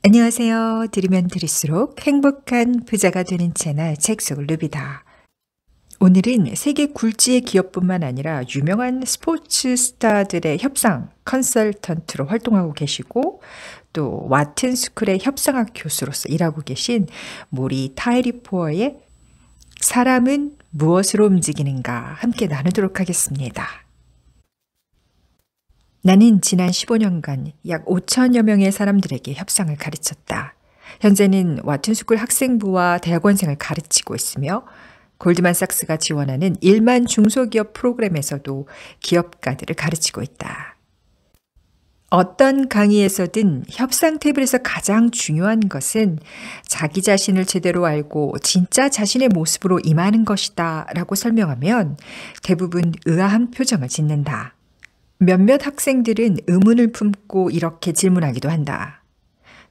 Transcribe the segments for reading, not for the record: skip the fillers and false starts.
안녕하세요. 들으면 들을수록 행복한 부자가 되는 채널 책 속을 누비다. 오늘은 세계 굴지의 기업뿐만 아니라 유명한 스포츠 스타들의 협상 컨설턴트로 활동하고 계시고 또 와튼 스쿨의 협상학 교수로서 일하고 계신 모리 타이리포어의 사람은 무엇으로 움직이는가 함께 나누도록 하겠습니다. 나는 지난 15년간 약 5천여 명의 사람들에게 협상을 가르쳤다. 현재는 와튼스쿨 학생부와 대학원생을 가르치고 있으며 골드만삭스가 지원하는 1만 중소기업 프로그램에서도 기업가들을 가르치고 있다. 어떤 강의에서든 협상 테이블에서 가장 중요한 것은 자기 자신을 제대로 알고 진짜 자신의 모습으로 임하는 것이다 라고 설명하면 대부분 의아한 표정을 짓는다. 몇몇 학생들은 의문을 품고 이렇게 질문하기도 한다.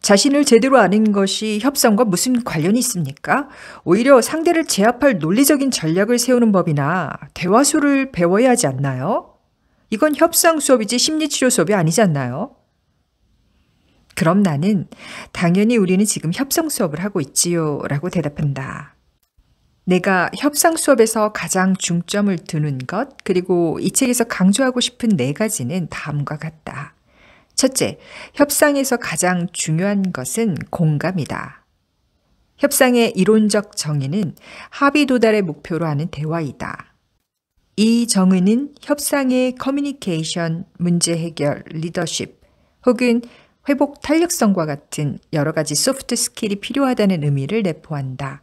자신을 제대로 아는 것이 협상과 무슨 관련이 있습니까? 오히려 상대를 제압할 논리적인 전략을 세우는 법이나 대화술을 배워야 하지 않나요? 이건 협상 수업이지 심리치료 수업이 아니지 않나요? 그럼 나는 당연히 우리는 지금 협상 수업을 하고 있지요 라고 대답한다. 내가 협상 수업에서 가장 중점을 두는 것, 그리고 이 책에서 강조하고 싶은 4가지는 다음과 같다. 첫째, 협상에서 가장 중요한 것은 공감이다. 협상의 이론적 정의는 합의 도달의 목표로 하는 대화이다. 이 정의는 협상의 커뮤니케이션, 문제 해결, 리더십, 혹은 회복 탄력성과 같은 여러 가지 소프트 스킬이 필요하다는 의미를 내포한다.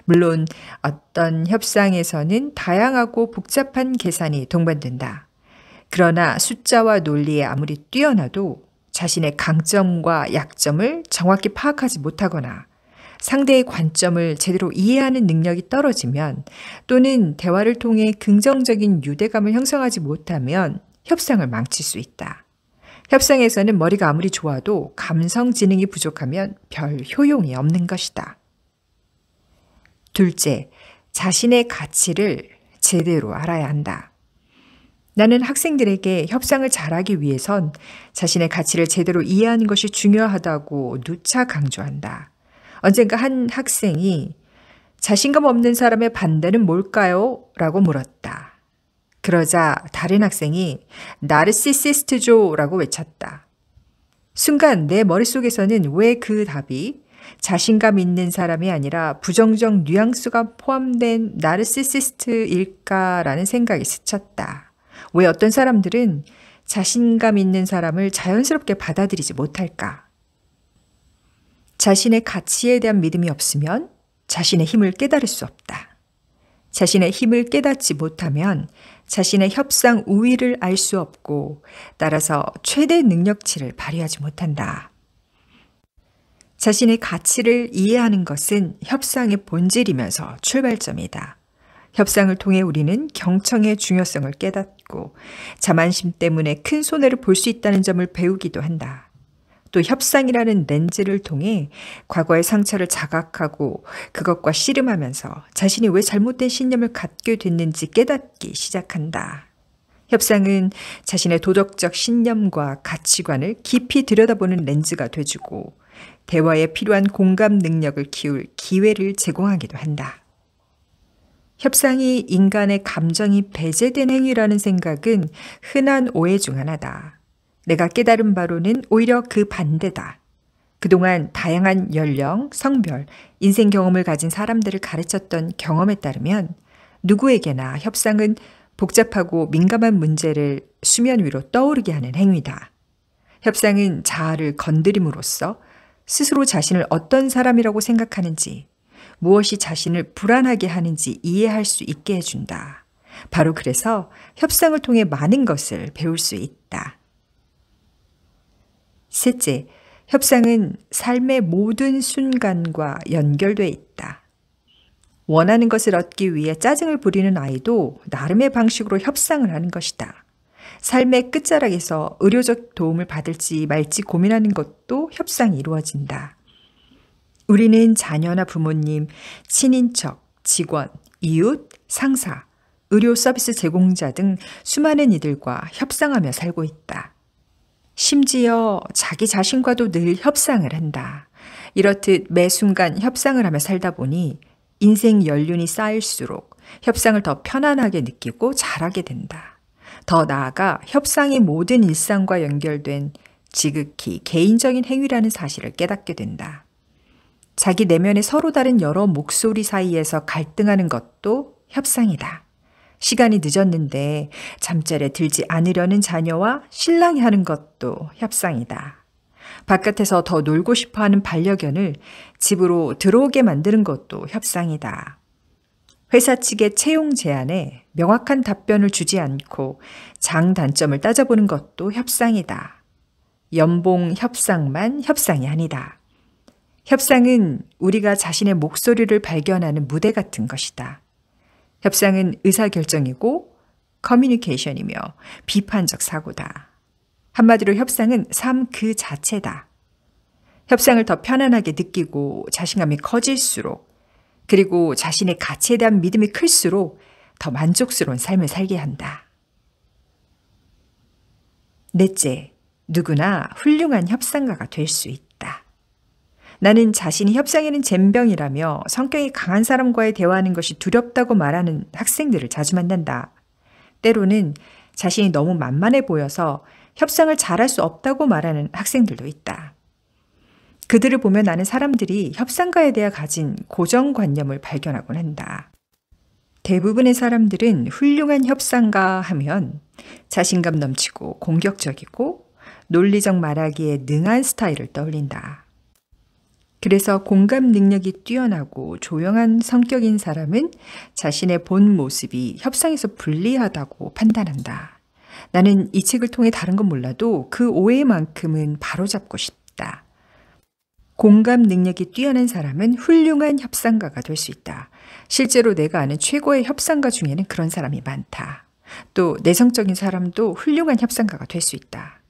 물론 어떤 협상에서는 다양하고 복잡한 계산이 동반된다. 그러나 숫자와 논리에 아무리 뛰어나도 자신의 강점과 약점을 정확히 파악하지 못하거나 상대의 관점을 제대로 이해하는 능력이 떨어지면 또는 대화를 통해 긍정적인 유대감을 형성하지 못하면 협상을 망칠 수 있다. 협상에서는 머리가 아무리 좋아도 감성 지능이 부족하면 별 효용이 없는 것이다. 둘째, 자신의 가치를 제대로 알아야 한다. 나는 학생들에게 협상을 잘하기 위해선 자신의 가치를 제대로 이해하는 것이 중요하다고 누차 강조한다. 언젠가 한 학생이 자신감 없는 사람의 반대는 뭘까요? 라고 물었다. 그러자 다른 학생이 나르시시스트죠 라고 외쳤다. 순간 내 머릿속에서는 왜 그 답이 자신감 있는 사람이 아니라 부정적 뉘앙스가 포함된 나르시시스트일까라는 생각이 스쳤다. 왜 어떤 사람들은 자신감 있는 사람을 자연스럽게 받아들이지 못할까? 자신의 가치에 대한 믿음이 없으면 자신의 힘을 깨달을 수 없다. 자신의 힘을 깨닫지 못하면 자신의 협상 우위를 알 수 없고 따라서 최대 능력치를 발휘하지 못한다. 자신의 가치를 이해하는 것은 협상의 본질이면서 출발점이다. 협상을 통해 우리는 경청의 중요성을 깨닫고 자만심 때문에 큰 손해를 볼 수 있다는 점을 배우기도 한다. 또 협상이라는 렌즈를 통해 과거의 상처를 자각하고 그것과 씨름하면서 자신이 왜 잘못된 신념을 갖게 됐는지 깨닫기 시작한다. 협상은 자신의 도덕적 신념과 가치관을 깊이 들여다보는 렌즈가 돼주고 대화에 필요한 공감 능력을 키울 기회를 제공하기도 한다. 협상이 인간의 감정이 배제된 행위라는 생각은 흔한 오해 중 하나다. 내가 깨달은 바로는 오히려 그 반대다. 그동안 다양한 연령, 성별, 인생 경험을 가진 사람들을 가르쳤던 경험에 따르면 누구에게나 협상은 복잡하고 민감한 문제를 수면 위로 떠오르게 하는 행위다. 협상은 자아를 건드림으로써 스스로 자신을 어떤 사람이라고 생각하는지, 무엇이 자신을 불안하게 하는지 이해할 수 있게 해준다. 바로 그래서 협상을 통해 많은 것을 배울 수 있다. 셋째, 협상은 삶의 모든 순간과 연결돼 있다. 원하는 것을 얻기 위해 짜증을 부리는 아이도 나름의 방식으로 협상을 하는 것이다. 삶의 끝자락에서 의료적 도움을 받을지 말지 고민하는 것도 협상이 이루어진다. 우리는 자녀나 부모님, 친인척, 직원, 이웃, 상사, 의료 서비스 제공자 등 수많은 이들과 협상하며 살고 있다. 심지어 자기 자신과도 늘 협상을 한다. 이렇듯 매 순간 협상을 하며 살다 보니 인생 연륜이 쌓일수록 협상을 더 편안하게 느끼고 잘하게 된다. 더 나아가 협상이 모든 일상과 연결된 지극히 개인적인 행위라는 사실을 깨닫게 된다. 자기 내면의 서로 다른 여러 목소리 사이에서 갈등하는 것도 협상이다. 시간이 늦었는데 잠자리에 들지 않으려는 자녀와 신랑이 하는 것도 협상이다. 바깥에서 더 놀고 싶어하는 반려견을 집으로 들어오게 만드는 것도 협상이다. 회사 측의 채용 제안에 명확한 답변을 주지 않고 장단점을 따져보는 것도 협상이다. 연봉 협상만 협상이 아니다. 협상은 우리가 자신의 목소리를 발견하는 무대 같은 것이다. 협상은 의사결정이고 커뮤니케이션이며 비판적 사고다. 한마디로 협상은 삶 그 자체다. 협상을 더 편안하게 느끼고 자신감이 커질수록, 그리고 자신의 가치에 대한 믿음이 클수록 더 만족스러운 삶을 살게 한다. 넷째, 누구나 훌륭한 협상가가 될 수 있다. 나는 자신이 협상에는 젬병이라며 성격이 강한 사람과의 대화하는 것이 두렵다고 말하는 학생들을 자주 만난다. 때로는 자신이 너무 만만해 보여서 협상을 잘할 수 없다고 말하는 학생들도 있다. 그들을 보면 나는 사람들이 협상가에 대해 가진 고정관념을 발견하곤 한다. 대부분의 사람들은 훌륭한 협상가 하면 자신감 넘치고 공격적이고 논리적 말하기에 능한 스타일을 떠올린다. 그래서 공감 능력이 뛰어나고 조용한 성격인 사람은 자신의 본 모습이 협상에서 불리하다고 판단한다. 나는 이 책을 통해 다른 건 몰라도 그 오해만큼은 바로잡고 싶다. 공감 능력이 뛰어난 사람은 훌륭한 협상가가 될 수 있다. 실제로 내가 아는 최고의 협상가 중에는 그런 사람이 많다. 또 내성적인 사람도 훌륭한 협상가가 될 수 있다.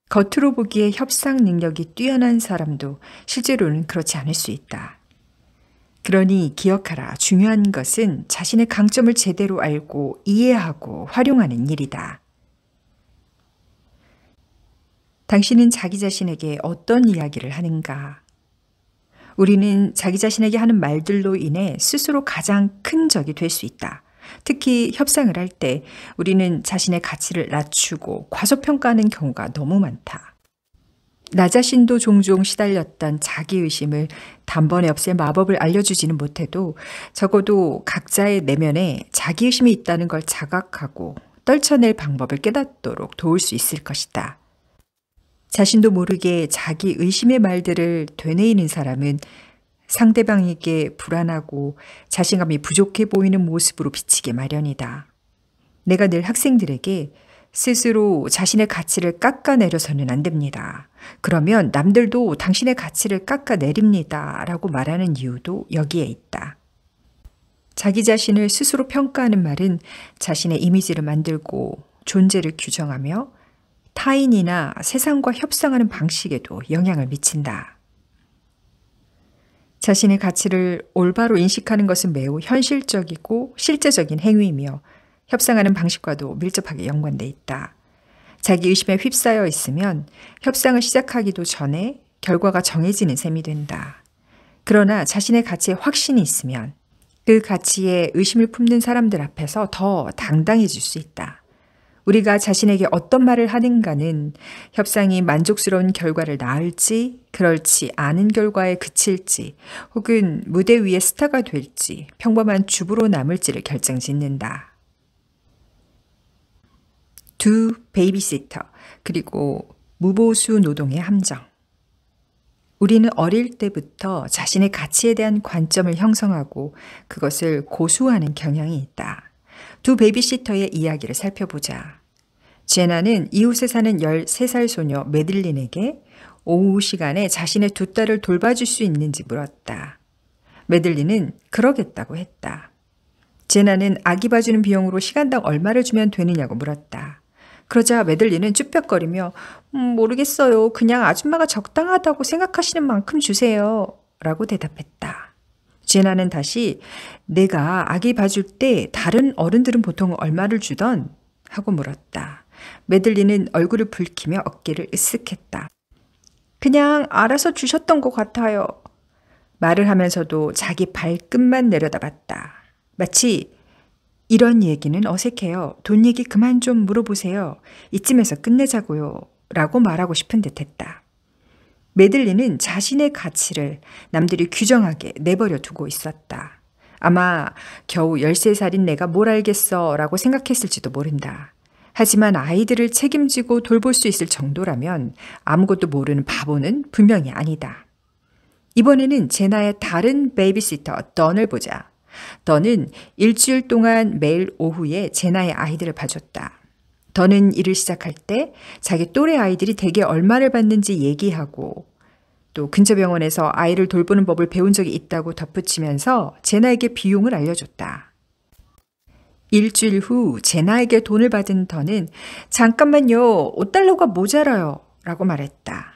겉으로 보기에 협상 능력이 뛰어난 사람도 실제로는 그렇지 않을 수 있다. 그러니 기억하라. 중요한 것은 자신의 강점을 제대로 알고 이해하고 활용하는 일이다. 당신은 자기 자신에게 어떤 이야기를 하는가? 우리는 자기 자신에게 하는 말들로 인해 스스로 가장 큰 적이 될 수 있다. 특히 협상을 할 때 우리는 자신의 가치를 낮추고 과소평가하는 경우가 너무 많다. 나 자신도 종종 시달렸던 자기의심을 단번에 없앨 마법을 알려주지는 못해도 적어도 각자의 내면에 자기의심이 있다는 걸 자각하고 떨쳐낼 방법을 깨닫도록 도울 수 있을 것이다. 자신도 모르게 자기 의심의 말들을 되뇌이는 사람은 상대방에게 불안하고 자신감이 부족해 보이는 모습으로 비치게 마련이다. 내가 늘 학생들에게 스스로 자신의 가치를 깎아내려서는 안 됩니다. 그러면 남들도 당신의 가치를 깎아내립니다. 라고 말하는 이유도 여기에 있다. 자기 자신을 스스로 평가하는 말은 자신의 이미지를 만들고 존재를 규정하며 타인이나 세상과 협상하는 방식에도 영향을 미친다. 자신의 가치를 올바로 인식하는 것은 매우 현실적이고 실제적인 행위이며 협상하는 방식과도 밀접하게 연관돼 있다. 자기 의심에 휩싸여 있으면 협상을 시작하기도 전에 결과가 정해지는 셈이 된다. 그러나 자신의 가치에 확신이 있으면 그 가치에 의심을 품는 사람들 앞에서 더 당당해질 수 있다. 우리가 자신에게 어떤 말을 하는가는 협상이 만족스러운 결과를 낳을지, 그렇지 않은 결과에 그칠지, 혹은 무대 위의 스타가 될지, 평범한 주부로 남을지를 결정짓는다. 두 베이비시터, 그리고 무보수 노동의 함정. 우리는 어릴 때부터 자신의 가치에 대한 관점을 형성하고 그것을 고수하는 경향이 있다. 두 베이비시터의 이야기를 살펴보자. 제나는 이웃에 사는 13살 소녀 메들린에게 오후 시간에 자신의 두 딸을 돌봐줄 수 있는지 물었다. 메들린은 그러겠다고 했다. 제나는 아기 봐주는 비용으로 시간당 얼마를 주면 되느냐고 물었다. 그러자 메들린은 쭈뼛거리며 모르겠어요. 그냥 아줌마가 적당하다고 생각하시는 만큼 주세요. 라고 대답했다. 제나는 다시 내가 아기 봐줄 때 다른 어른들은 보통 얼마를 주던? 하고 물었다. 메들린은 얼굴을 붉히며 어깨를 으쓱했다. 그냥 알아서 주셨던 것 같아요. 말을 하면서도 자기 발끝만 내려다봤다. 마치 이런 얘기는 어색해요. 돈 얘기 그만 좀 물어보세요. 이쯤에서 끝내자고요. 라고 말하고 싶은 듯 했다. 메들린은 자신의 가치를 남들이 규정하게 내버려 두고 있었다. 아마 겨우 13살인 내가 뭘 알겠어 라고 생각했을지도 모른다. 하지만 아이들을 책임지고 돌볼 수 있을 정도라면 아무것도 모르는 바보는 분명히 아니다. 이번에는 제나의 다른 베이비시터 던을 보자. 던은 일주일 동안 매일 오후에 제나의 아이들을 봐줬다. 던은 일을 시작할 때 자기 또래 아이들이 대개 얼마를 받는지 얘기하고 또 근처 병원에서 아이를 돌보는 법을 배운 적이 있다고 덧붙이면서 제나에게 비용을 알려줬다. 일주일 후 제나에게 돈을 받은 던은 잠깐만요, $5가 모자라요 라고 말했다.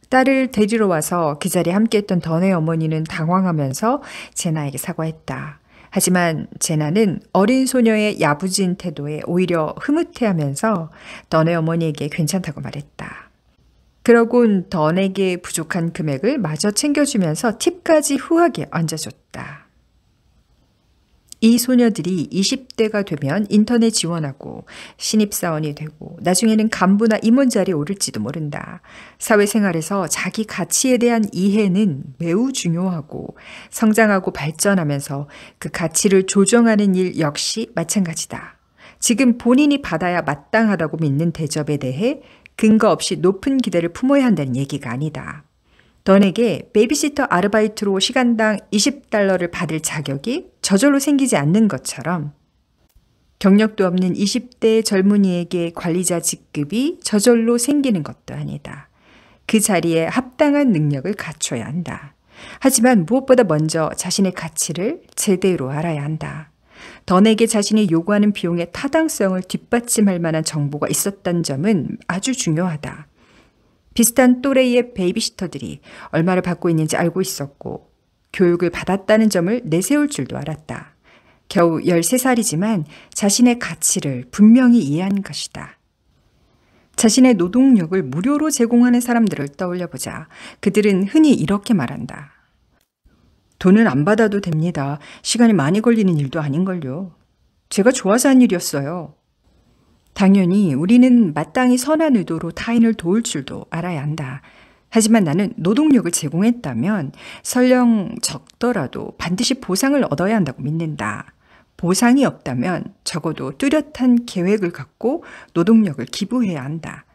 딸을 데리러 와서 그 자리에 함께했던 던의 어머니는 당황하면서 제나에게 사과했다. 하지만 제나는 어린 소녀의 야부진 태도에 오히려 흐뭇해하면서 던의 어머니에게 괜찮다고 말했다. 그러곤 던에게 부족한 금액을 마저 챙겨주면서 팁까지 후하게 얹어줬다. 이 소녀들이 20대가 되면 인턴에 지원하고 신입사원이 되고 나중에는 간부나 임원 자리에 오를지도 모른다. 사회생활에서 자기 가치에 대한 이해는 매우 중요하고 성장하고 발전하면서 그 가치를 조정하는 일 역시 마찬가지다. 지금 본인이 받아야 마땅하다고 믿는 대접에 대해 근거 없이 높은 기대를 품어야 한다는 얘기가 아니다. 던에게 베이비시터 아르바이트로 시간당 $20를 받을 자격이 저절로 생기지 않는 것처럼 경력도 없는 20대 젊은이에게 관리자 직급이 저절로 생기는 것도 아니다. 그 자리에 합당한 능력을 갖춰야 한다. 하지만 무엇보다 먼저 자신의 가치를 제대로 알아야 한다. 던에게 자신이 요구하는 비용의 타당성을 뒷받침할 만한 정보가 있었다는 점은 아주 중요하다. 비슷한 또래의 베이비시터들이 얼마를 받고 있는지 알고 있었고 교육을 받았다는 점을 내세울 줄도 알았다. 겨우 13살이지만 자신의 가치를 분명히 이해한 것이다. 자신의 노동력을 무료로 제공하는 사람들을 떠올려보자. 그들은 흔히 이렇게 말한다. 돈은 안 받아도 됩니다. 시간이 많이 걸리는 일도 아닌걸요. 제가 좋아서 한 일이었어요. 당연히 우리는 마땅히 선한 의도로 타인을 도울 줄도 알아야 한다. 하지만 나는 노동력을 제공했다면 설령 적더라도 반드시 보상을 얻어야 한다고 믿는다. 보상이 없다면 적어도 뚜렷한 계획을 갖고 노동력을 기부해야 한다.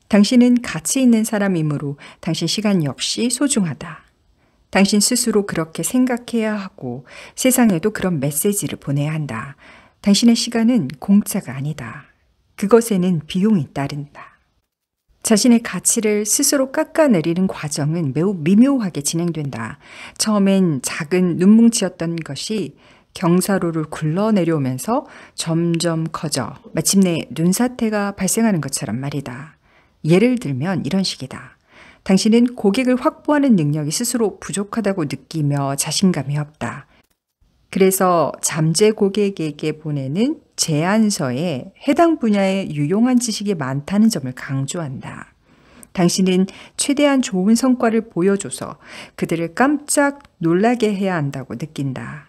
당신은 가치 있는 사람이므로 당신 시간 역시 소중하다. 당신 스스로 그렇게 생각해야 하고 세상에도 그런 메시지를 보내야 한다. 당신의 시간은 공짜가 아니다. 그것에는 비용이 따른다. 자신의 가치를 스스로 깎아내리는 과정은 매우 미묘하게 진행된다. 처음엔 작은 눈뭉치였던 것이 경사로를 굴러 내려오면서 점점 커져 마침내 눈사태가 발생하는 것처럼 말이다. 예를 들면 이런 식이다. 당신은 고객을 확보하는 능력이 스스로 부족하다고 느끼며 자신감이 없다. 그래서 잠재 고객에게 보내는 제안서에 해당 분야에 유용한 지식이 많다는 점을 강조한다. 당신은 최대한 좋은 성과를 보여줘서 그들을 깜짝 놀라게 해야 한다고 느낀다.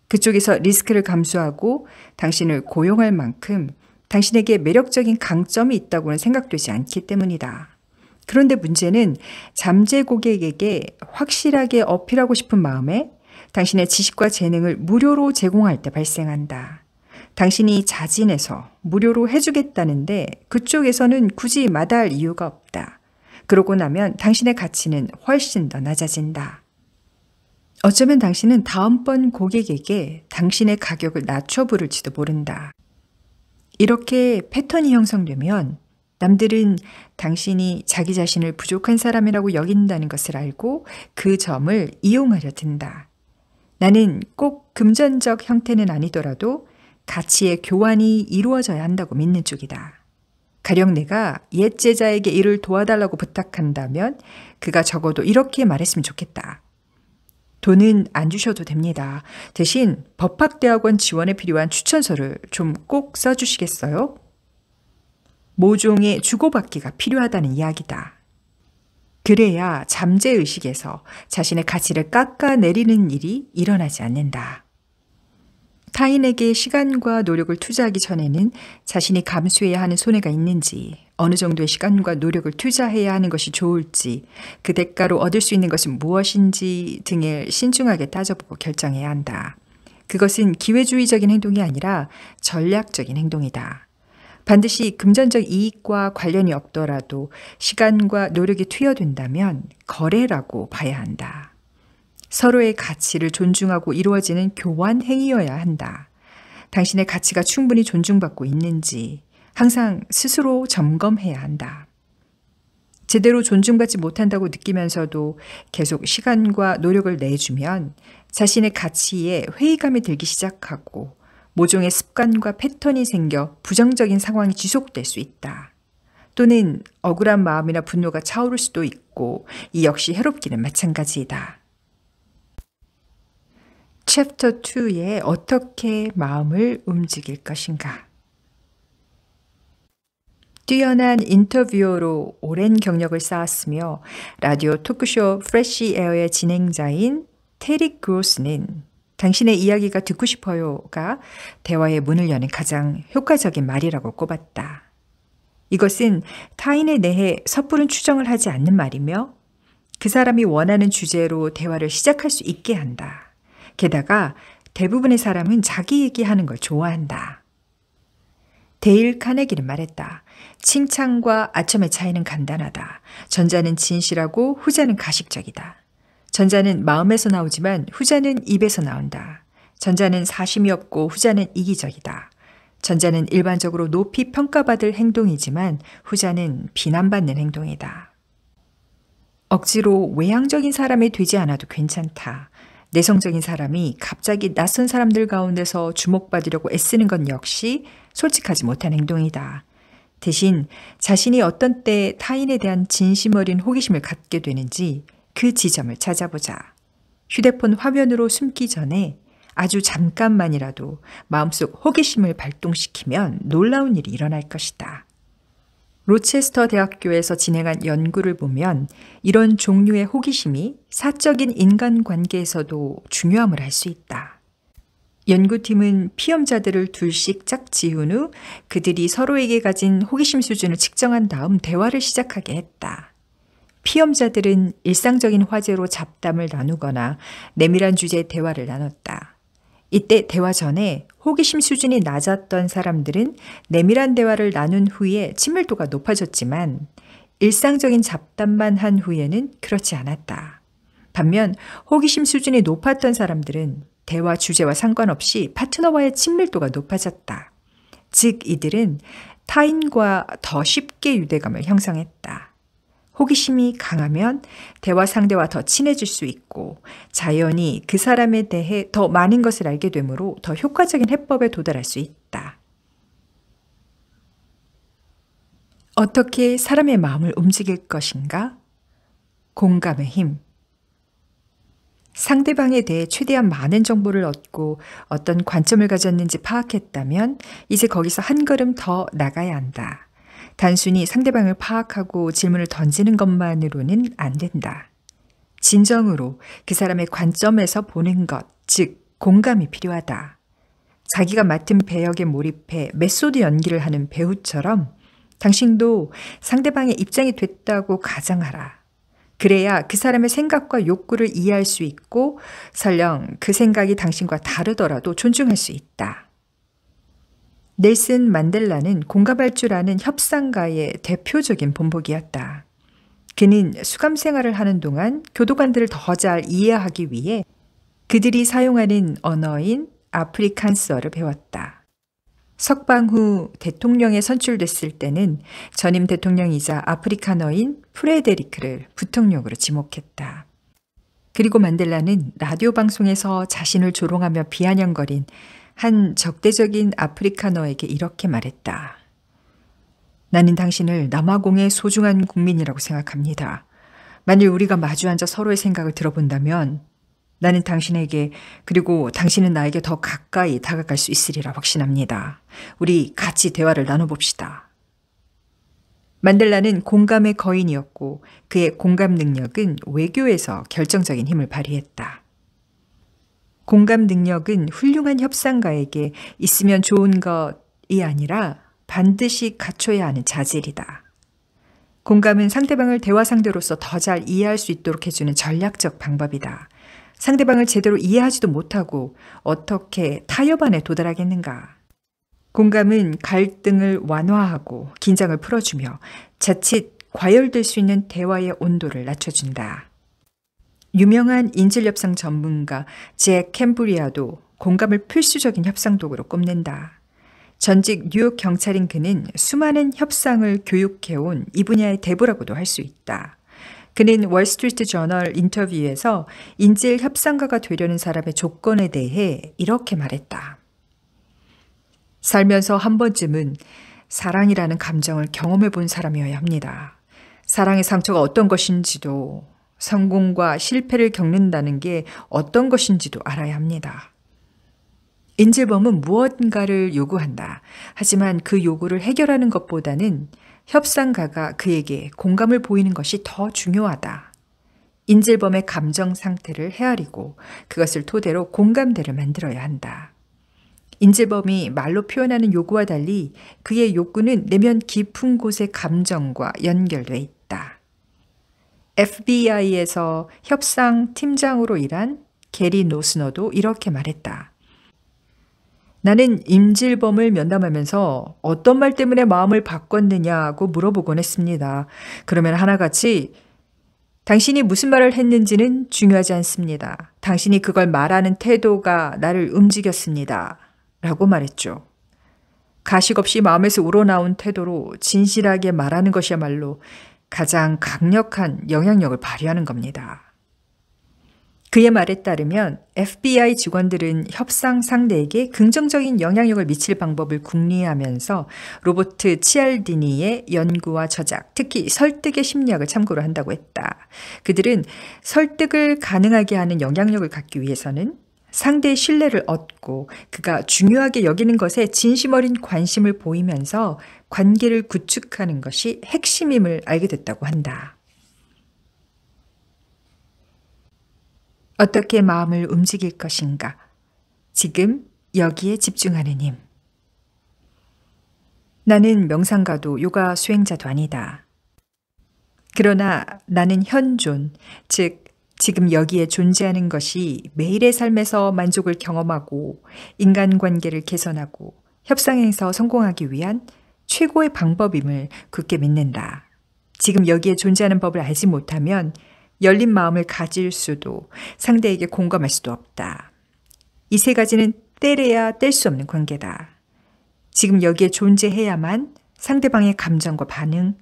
그쪽에서 리스크를 감수하고 당신을 고용할 만큼 당신에게 매력적인 강점이 있다고는 생각되지 않기 때문이다. 그런데 문제는 잠재 고객에게 확실하게 어필하고 싶은 마음에 당신의 지식과 재능을 무료로 제공할 때 발생한다. 당신이 자진해서 무료로 해주겠다는데 그쪽에서는 굳이 마다할 이유가 없다. 그러고 나면 당신의 가치는 훨씬 더 낮아진다. 어쩌면 당신은 다음번 고객에게 당신의 가격을 낮춰 부를지도 모른다. 이렇게 패턴이 형성되면 남들은 당신이 자기 자신을 부족한 사람이라고 여긴다는 것을 알고 그 점을 이용하려 든다. 나는 꼭 금전적 형태는 아니더라도 가치의 교환이 이루어져야 한다고 믿는 쪽이다. 가령 내가 옛 제자에게 일을 도와달라고 부탁한다면 그가 적어도 이렇게 말했으면 좋겠다. 돈은 안 주셔도 됩니다. 대신 법학대학원 지원에 필요한 추천서를 좀 꼭 써주시겠어요? 모종의 주고받기가 필요하다는 이야기다. 그래야 잠재의식에서 자신의 가치를 깎아내리는 일이 일어나지 않는다. 타인에게 시간과 노력을 투자하기 전에는 자신이 감수해야 하는 손해가 있는지, 어느 정도의 시간과 노력을 투자해야 하는 것이 좋을지, 그 대가로 얻을 수 있는 것은 무엇인지 등을 신중하게 따져보고 결정해야 한다. 그것은 기회주의적인 행동이 아니라 전략적인 행동이다. 반드시 금전적 이익과 관련이 없더라도 시간과 노력이 투여된다면 거래라고 봐야 한다. 서로의 가치를 존중하고 이루어지는 교환 행위여야 한다. 당신의 가치가 충분히 존중받고 있는지 항상 스스로 점검해야 한다. 제대로 존중받지 못한다고 느끼면서도 계속 시간과 노력을 내주면 자신의 가치에 회의감이 들기 시작하고 모종의 습관과 패턴이 생겨 부정적인 상황이 지속될 수 있다. 또는 억울한 마음이나 분노가 차오를 수도 있고 이 역시 해롭기는 마찬가지이다. 챕터 2에 어떻게 마음을 움직일 것인가? 뛰어난 인터뷰어로 오랜 경력을 쌓았으며 라디오 토크쇼 프레시 에어의 진행자인 테리 그로스는 당신의 이야기가 듣고 싶어요가 대화의 문을 여는 가장 효과적인 말이라고 꼽았다. 이것은 타인의 뇌에 섣부른 추정을 하지 않는 말이며 그 사람이 원하는 주제로 대화를 시작할 수 있게 한다. 게다가 대부분의 사람은 자기 얘기하는 걸 좋아한다. 데일 카네기는 말했다. 칭찬과 아첨의 차이는 간단하다. 전자는 진실하고 후자는 가식적이다. 전자는 마음에서 나오지만 후자는 입에서 나온다. 전자는 사심이 없고 후자는 이기적이다. 전자는 일반적으로 높이 평가받을 행동이지만 후자는 비난받는 행동이다. 억지로 외향적인 사람이 되지 않아도 괜찮다. 내성적인 사람이 갑자기 낯선 사람들 가운데서 주목받으려고 애쓰는 건 역시 솔직하지 못한 행동이다. 대신 자신이 어떤 때 타인에 대한 진심 어린 호기심을 갖게 되는지 그 지점을 찾아보자. 휴대폰 화면으로 숨기 전에 아주 잠깐만이라도 마음속 호기심을 발동시키면 놀라운 일이 일어날 것이다. 로체스터 대학교에서 진행한 연구를 보면 이런 종류의 호기심이 사적인 인간관계에서도 중요함을 알 수 있다. 연구팀은 피험자들을 둘씩 짝 지은 후 그들이 서로에게 가진 호기심 수준을 측정한 다음 대화를 시작하게 했다. 피험자들은 일상적인 화제로 잡담을 나누거나 내밀한 주제의 대화를 나눴다. 이때 대화 전에 호기심 수준이 낮았던 사람들은 내밀한 대화를 나눈 후에 친밀도가 높아졌지만 일상적인 잡담만 한 후에는 그렇지 않았다. 반면 호기심 수준이 높았던 사람들은 대화 주제와 상관없이 파트너와의 친밀도가 높아졌다. 즉 이들은 타인과 더 쉽게 유대감을 형성했다. 호기심이 강하면 대화 상대와 더 친해질 수 있고 자연히 그 사람에 대해 더 많은 것을 알게 되므로 더 효과적인 해법에 도달할 수 있다. 어떻게 사람의 마음을 움직일 것인가? 공감의 힘. 상대방에 대해 최대한 많은 정보를 얻고 어떤 관점을 가졌는지 파악했다면 이제 거기서 한 걸음 더 나가야 한다. 단순히 상대방을 파악하고 질문을 던지는 것만으로는 안 된다. 진정으로 그 사람의 관점에서 보는 것, 즉 공감이 필요하다. 자기가 맡은 배역에 몰입해 메소드 연기를 하는 배우처럼 당신도 상대방의 입장이 됐다고 가정하라. 그래야 그 사람의 생각과 욕구를 이해할 수 있고 설령 그 생각이 당신과 다르더라도 존중할 수 있다. 넬슨 만델라는 공감할 줄 아는 협상가의 대표적인 본보기였다. 그는 수감 생활을 하는 동안 교도관들을 더 잘 이해하기 위해 그들이 사용하는 언어인 아프리칸스어를 배웠다. 석방 후 대통령에 선출됐을 때는 전임 대통령이자 아프리카너인 프레데리크를 부통령으로 지목했다. 그리고 만델라는 라디오 방송에서 자신을 조롱하며 비아냥거린 한 적대적인 아프리카너에게 이렇게 말했다. 나는 당신을 남아공의 소중한 국민이라고 생각합니다. 만일 우리가 마주 앉아 서로의 생각을 들어본다면 나는 당신에게 그리고 당신은 나에게 더 가까이 다가갈 수 있으리라 확신합니다. 우리 같이 대화를 나눠봅시다. 만델라는 공감의 거인이었고 그의 공감 능력은 외교에서 결정적인 힘을 발휘했다. 공감 능력은 훌륭한 협상가에게 있으면 좋은 것이 아니라 반드시 갖춰야 하는 자질이다. 공감은 상대방을 대화 상대로서 더 잘 이해할 수 있도록 해주는 전략적 방법이다. 상대방을 제대로 이해하지도 못하고 어떻게 타협안에 도달하겠는가? 공감은 갈등을 완화하고 긴장을 풀어주며 자칫 과열될 수 있는 대화의 온도를 낮춰준다. 유명한 인질협상 전문가 잭 캠브리아도 공감을 필수적인 협상 도구로 꼽는다. 전직 뉴욕 경찰인 그는 수많은 협상을 교육해온 이 분야의 대부라고도 할 수 있다. 그는 월스트리트 저널 인터뷰에서 인질 협상가가 되려는 사람의 조건에 대해 이렇게 말했다. 살면서 한 번쯤은 사랑이라는 감정을 경험해 본 사람이어야 합니다. 사랑의 상처가 어떤 것인지도 성공과 실패를 겪는다는 게 어떤 것인지도 알아야 합니다. 인질범은 무언가를 요구한다. 하지만 그 요구를 해결하는 것보다는 협상가가 그에게 공감을 보이는 것이 더 중요하다. 인질범의 감정 상태를 헤아리고 그것을 토대로 공감대를 만들어야 한다. 인질범이 말로 표현하는 요구와 달리 그의 욕구는 내면 깊은 곳의 감정과 연결돼 있다. FBI에서 협상 팀장으로 일한 게리 노스너도 이렇게 말했다. 나는 인질범을 면담하면서 어떤 말 때문에 마음을 바꿨느냐고 물어보곤 했습니다. 그러면 하나같이 당신이 무슨 말을 했는지는 중요하지 않습니다. 당신이 그걸 말하는 태도가 나를 움직였습니다. 라고 말했죠. 가식 없이 마음에서 우러나온 태도로 진실하게 말하는 것이야말로 가장 강력한 영향력을 발휘하는 겁니다. 그의 말에 따르면 FBI 직원들은 협상 상대에게 긍정적인 영향력을 미칠 방법을 궁리하면서 로버트 치알디니의 연구와 저작, 특히 설득의 심리학을 참고로 한다고 했다. 그들은 설득을 가능하게 하는 영향력을 갖기 위해서는 상대의 신뢰를 얻고 그가 중요하게 여기는 것에 진심 어린 관심을 보이면서 관계를 구축하는 것이 핵심임을 알게 됐다고 한다. 어떻게 마음을 움직일 것인가? 지금 여기에 집중하는 힘. 나는 명상가도 요가 수행자도 아니다. 그러나 나는 현존, 즉 지금 여기에 존재하는 것이 매일의 삶에서 만족을 경험하고 인간관계를 개선하고 협상에서 성공하기 위한 최고의 방법임을 굳게 믿는다. 지금 여기에 존재하는 법을 알지 못하면 열린 마음을 가질 수도 상대에게 공감할 수도 없다. 이 세 가지는 떼래야 뗄 수 없는 관계다. 지금 여기에 존재해야만 상대방의 감정과 반응,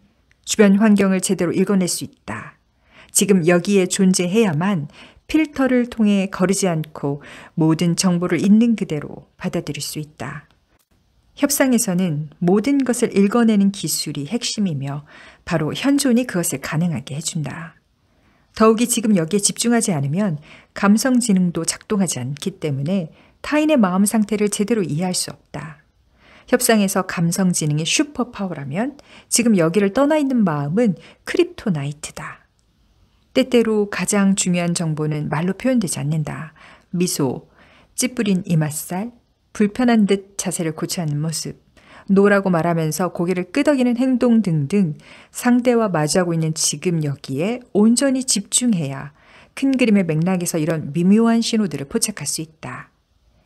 주변 환경을 제대로 읽어낼 수 있다. 지금 여기에 존재해야만 필터를 통해 거르지 않고 모든 정보를 있는 그대로 받아들일 수 있다. 협상에서는 모든 것을 읽어내는 기술이 핵심이며 바로 현존이 그것을 가능하게 해준다. 더욱이 지금 여기에 집중하지 않으면 감성지능도 작동하지 않기 때문에 타인의 마음 상태를 제대로 이해할 수 없다. 협상에서 감성지능이 슈퍼파워라면 지금 여기를 떠나 있는 마음은 크립토나이트다. 때때로 가장 중요한 정보는 말로 표현되지 않는다. 미소, 찌푸린 이맛살, 불편한 듯 자세를 고치는 모습, 노라고 말하면서 고개를 끄덕이는 행동 등등 상대와 마주하고 있는 지금 여기에 온전히 집중해야 큰 그림의 맥락에서 이런 미묘한 신호들을 포착할 수 있다.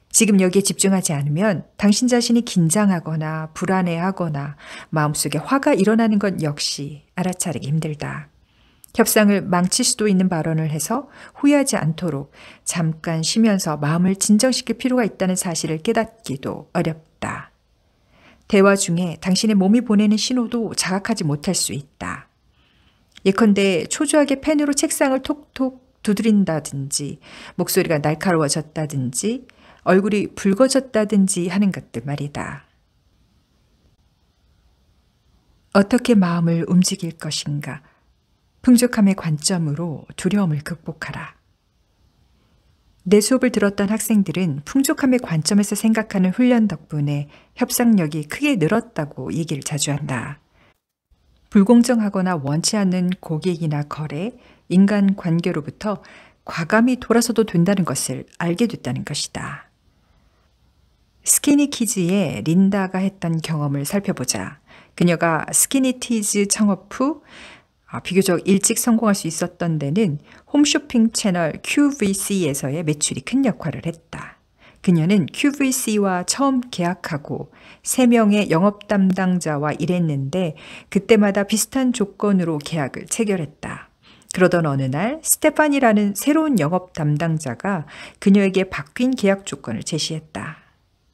지금 여기에 집중하지 않으면 당신 자신이 긴장하거나 불안해하거나 마음속에 화가 일어나는 건 역시 알아차리기 힘들다. 협상을 망칠 수도 있는 발언을 해서 후회하지 않도록 잠깐 쉬면서 마음을 진정시킬 필요가 있다는 사실을 깨닫기도 어렵다. 대화 중에 당신의 몸이 보내는 신호도 자각하지 못할 수 있다. 예컨대 초조하게 펜으로 책상을 톡톡 두드린다든지 목소리가 날카로워졌다든지 얼굴이 붉어졌다든지 하는 것들 말이다. 어떻게 마음을 움직일 것인가? 풍족함의 관점으로 두려움을 극복하라. 내 수업을 들었던 학생들은 풍족함의 관점에서 생각하는 훈련 덕분에 협상력이 크게 늘었다고 얘기를 자주 한다. 불공정하거나 원치 않는 고객이나 거래, 인간 관계로부터 과감히 돌아서도 된다는 것을 알게 됐다는 것이다. 스키니키즈의 린다가 했던 경험을 살펴보자. 그녀가 스키니티즈 창업 후 비교적 일찍 성공할 수 있었던 데는 홈쇼핑 채널 QVC에서의 매출이 큰 역할을 했다. 그녀는 QVC와 처음 계약하고 3명의 영업 담당자와 일했는데 그때마다 비슷한 조건으로 계약을 체결했다. 그러던 어느 날 스테판이라는 새로운 영업 담당자가 그녀에게 바뀐 계약 조건을 제시했다.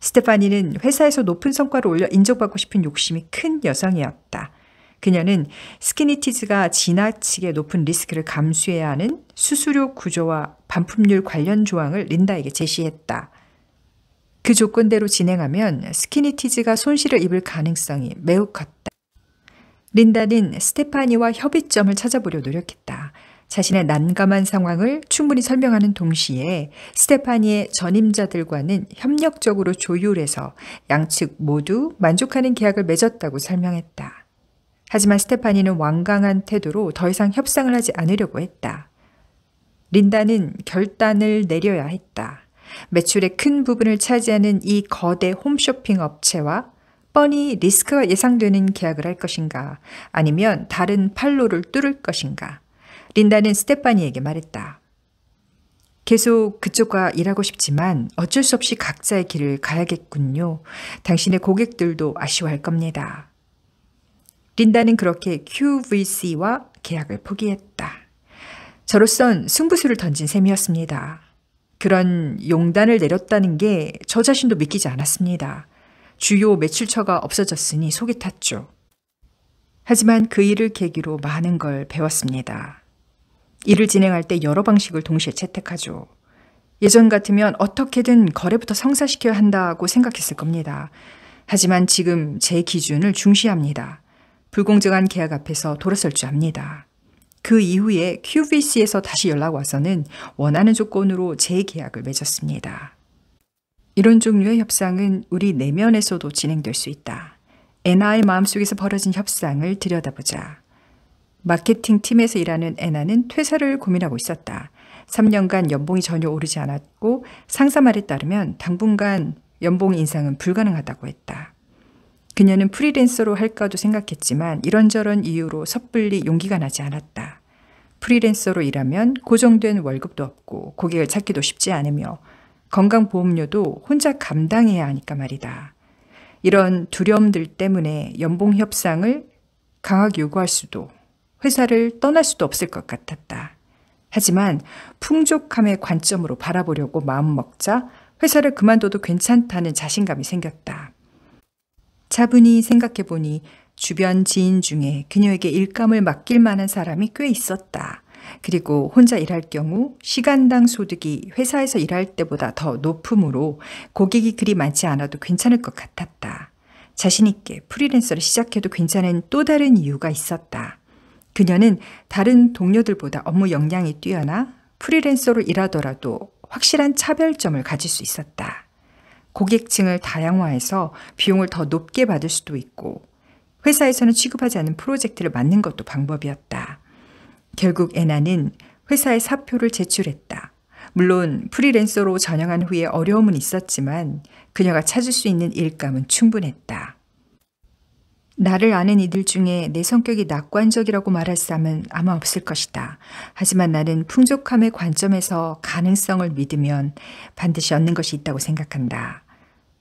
스테파니는 회사에서 높은 성과를 올려 인정받고 싶은 욕심이 큰 여성이었다. 그녀는 스키니티즈가 지나치게 높은 리스크를 감수해야 하는 수수료 구조와 반품률 관련 조항을 린다에게 제시했다. 그 조건대로 진행하면 스키니티즈가 손실을 입을 가능성이 매우 컸다. 린다는 스테파니와 협의점을 찾아보려 노력했다. 자신의 난감한 상황을 충분히 설명하는 동시에 스테파니의 전임자들과는 협력적으로 조율해서 양측 모두 만족하는 계약을 맺었다고 설명했다. 하지만 스테파니는 완강한 태도로 더 이상 협상을 하지 않으려고 했다. 린다는 결단을 내려야 했다. 매출의 큰 부분을 차지하는 이 거대 홈쇼핑 업체와 뻔히 리스크가 예상되는 계약을 할 것인가, 아니면 다른 판로를 뚫을 것인가. 린다는 스테파니에게 말했다. 계속 그쪽과 일하고 싶지만 어쩔 수 없이 각자의 길을 가야겠군요. 당신의 고객들도 아쉬워할 겁니다. 린다는 그렇게 QVC와 계약을 포기했다. 저로선 승부수를 던진 셈이었습니다. 그런 용단을 내렸다는 게 저 자신도 믿기지 않았습니다. 주요 매출처가 없어졌으니 속이 탔죠. 하지만 그 일을 계기로 많은 걸 배웠습니다. 일을 진행할 때 여러 방식을 동시에 채택하죠. 예전 같으면 어떻게든 거래부터 성사시켜야 한다고 생각했을 겁니다. 하지만 지금 제 기준을 중시합니다. 불공정한 계약 앞에서 돌아설 줄 압니다. 그 이후에 QVC에서 다시 연락 와서는 원하는 조건으로 재계약을 맺었습니다. 이런 종류의 협상은 우리 내면에서도 진행될 수 있다. 애나의 마음속에서 벌어진 협상을 들여다보자. 마케팅 팀에서 일하는 애나는 퇴사를 고민하고 있었다. 3년간 연봉이 전혀 오르지 않았고 상사 말에 따르면 당분간 연봉 인상은 불가능하다고 했다. 그녀는 프리랜서로 할까도 생각했지만 이런저런 이유로 섣불리 용기가 나지 않았다. 프리랜서로 일하면 고정된 월급도 없고 고객을 찾기도 쉽지 않으며 건강보험료도 혼자 감당해야 하니까 말이다. 이런 두려움들 때문에 연봉 협상을 강하게 요구할 수도, 회사를 떠날 수도 없을 것 같았다. 하지만 풍족함의 관점으로 바라보려고 마음먹자 회사를 그만둬도 괜찮다는 자신감이 생겼다. 차분히 생각해보니 주변 지인 중에 그녀에게 일감을 맡길 만한 사람이 꽤 있었다. 그리고 혼자 일할 경우 시간당 소득이 회사에서 일할 때보다 더 높으므로 고객이 그리 많지 않아도 괜찮을 것 같았다. 자신 있게 프리랜서를 시작해도 괜찮은 또 다른 이유가 있었다. 그녀는 다른 동료들보다 업무 역량이 뛰어나 프리랜서로 일하더라도 확실한 차별점을 가질 수 있었다. 고객층을 다양화해서 비용을 더 높게 받을 수도 있고 회사에서는 취급하지 않는 프로젝트를 맡는 것도 방법이었다. 결국 애나는 회사에 사표를 제출했다. 물론 프리랜서로 전향한 후에 어려움은 있었지만 그녀가 찾을 수 있는 일감은 충분했다. 나를 아는 이들 중에 내 성격이 낙관적이라고 말할 사람은 아마 없을 것이다. 하지만 나는 풍족함의 관점에서 가능성을 믿으면 반드시 얻는 것이 있다고 생각한다.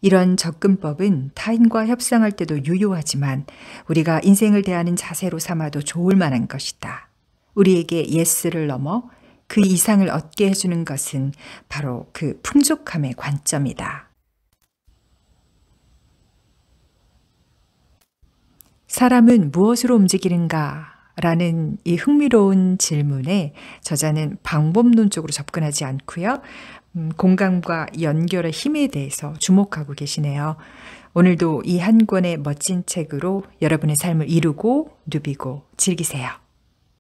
이런 접근법은 타인과 협상할 때도 유효하지만 우리가 인생을 대하는 자세로 삼아도 좋을 만한 것이다. 우리에게 예스를 넘어 그 이상을 얻게 해주는 것은 바로 그 풍족함의 관점이다. 사람은 무엇으로 움직이는가? 라는 이 흥미로운 질문에 저자는 방법론적으로 접근하지 않고요. 공감과 연결의 힘에 대해서 주목하고 계시네요. 오늘도 이 한 권의 멋진 책으로 여러분의 삶을 이루고 누비고 즐기세요.